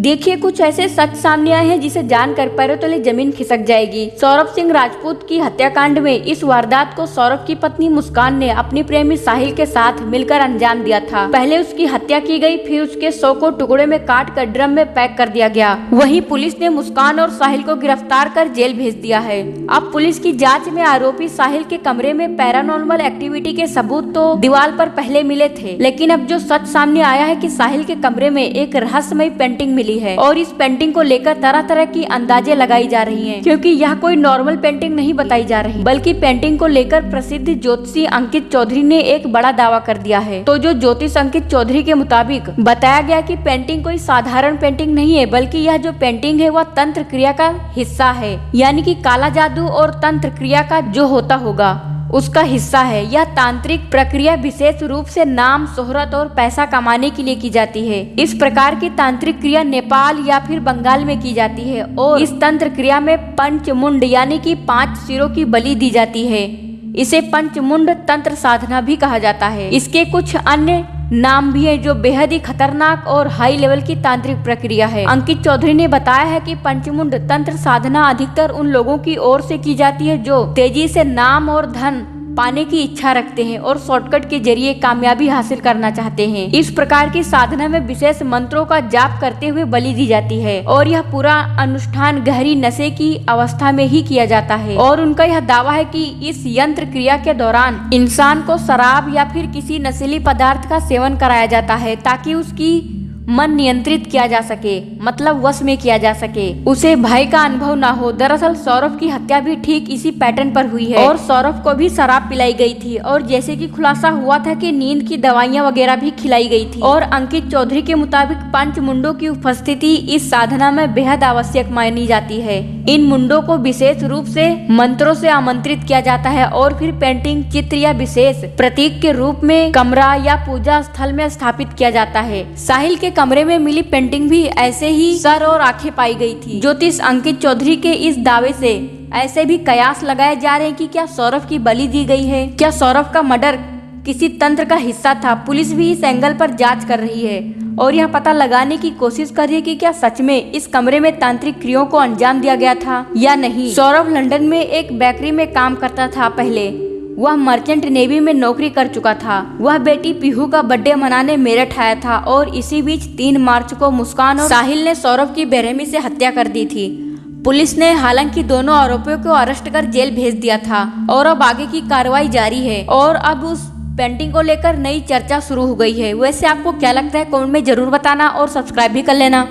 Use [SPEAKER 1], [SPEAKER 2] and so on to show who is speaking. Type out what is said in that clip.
[SPEAKER 1] देखिए कुछ ऐसे सच सामने आए हैं जिसे जानकर पैरों तले जमीन खिसक जाएगी। सौरभ सिंह राजपूत की हत्याकांड में इस वारदात को सौरभ की पत्नी मुस्कान ने अपने प्रेमी साहिल के साथ मिलकर अंजाम दिया था। पहले उसकी हत्या की गई, फिर उसके शव को टुकड़े में काट कर ड्रम में पैक कर दिया गया। वहीं पुलिस ने मुस्कान और साहिल को गिरफ्तार कर जेल भेज दिया है। अब पुलिस की जाँच में आरोपी साहिल के कमरे में पैरानॉर्मल एक्टिविटी के सबूत तो दीवार पर पहले मिले थे, लेकिन अब जो सच सामने आया है कि साहिल के कमरे में एक रहस्यमय पेंटिंग मिली है और इस पेंटिंग को लेकर तरह तरह की अंदाजे लगाई जा रही हैं, क्योंकि यह कोई नॉर्मल पेंटिंग नहीं बताई जा रही, बल्कि पेंटिंग को लेकर प्रसिद्ध ज्योतिषी अंकित चौधरी ने एक बड़ा दावा कर दिया है। तो जो ज्योतिष अंकित चौधरी के मुताबिक बताया गया कि पेंटिंग कोई साधारण पेंटिंग नहीं है, बल्कि यह जो पेंटिंग है वह तंत्र क्रिया का हिस्सा है, यानी कि काला जादू और तंत्र क्रिया का जो होता होगा उसका हिस्सा है। यह तांत्रिक प्रक्रिया विशेष रूप से नाम, शोहरत और पैसा कमाने के लिए की जाती है। इस प्रकार की तांत्रिक क्रिया नेपाल या फिर बंगाल में की जाती है और इस तंत्र क्रिया में पंचमुंड यानी कि 5 सिरों की बलि दी जाती है। इसे पंचमुंड तंत्र साधना भी कहा जाता है। इसके कुछ अन्य नाम भी है जो बेहद ही खतरनाक और हाई लेवल की तांत्रिक प्रक्रिया है। अंकित चौधरी ने बताया है कि पंचमुंड तंत्र साधना अधिकतर उन लोगों की ओर से की जाती है जो तेजी से नाम और धन पाने की इच्छा रखते हैं और शॉर्टकट के जरिए कामयाबी हासिल करना चाहते हैं। इस प्रकार की साधना में विशेष मंत्रों का जाप करते हुए बलि दी जाती है और यह पूरा अनुष्ठान गहरी नशे की अवस्था में ही किया जाता है। और उनका यह दावा है कि इस यंत्र क्रिया के दौरान इंसान को शराब या फिर किसी नशीली पदार्थ का सेवन कराया जाता है ताकि उसकी मन नियंत्रित किया जा सके, मतलब वश में किया जा सके, उसे भय का अनुभव ना हो। दरअसल सौरभ की हत्या भी ठीक इसी पैटर्न पर हुई है और सौरभ को भी शराब पिलाई गई थी और जैसे कि खुलासा हुआ था कि नींद की दवाइयां वगैरह भी खिलाई गई थी। और अंकित चौधरी के मुताबिक पंच मुंडों की उपस्थिति इस साधना में बेहद आवश्यक मानी जाती है। इन मुंडों को विशेष रूप से मंत्रों से आमंत्रित किया जाता है और फिर पेंटिंग, चित्र या विशेष प्रतीक के रूप में कमरा या पूजा स्थल में स्थापित किया जाता है। साहिल के कमरे में मिली पेंटिंग भी ऐसे ही सर और आंखें पाई गई थी। ज्योतिष अंकित चौधरी के इस दावे से ऐसे भी कयास लगाए जा रहे हैं कि क्या सौरभ की बलि दी गई है, क्या सौरभ का मर्डर किसी तंत्र का हिस्सा था। पुलिस भी इस एंगल पर जांच कर रही है और यह पता लगाने की कोशिश कर रही है कि क्या सच में इस कमरे में तांत्रिक क्रियाओं को अंजाम दिया गया था या नहीं। सौरभ लंदन में एक बेकरी में काम करता था। पहले वह मर्चेंट नेवी में नौकरी कर चुका था। वह बेटी पीहू का बर्थडे मनाने मेरठ आया था और इसी बीच 3 मार्च को मुस्कान और साहिल ने सौरभ की बेरहमी से हत्या कर दी थी। पुलिस ने हालांकि दोनों आरोपियों को अरेस्ट कर जेल भेज दिया था और अब आगे की कार्रवाई जारी है और अब उस पेंटिंग को लेकर नई चर्चा शुरू हो गई है। वैसे आपको क्या लगता है कमेंट में जरूर बताना और सब्सक्राइब भी कर लेना।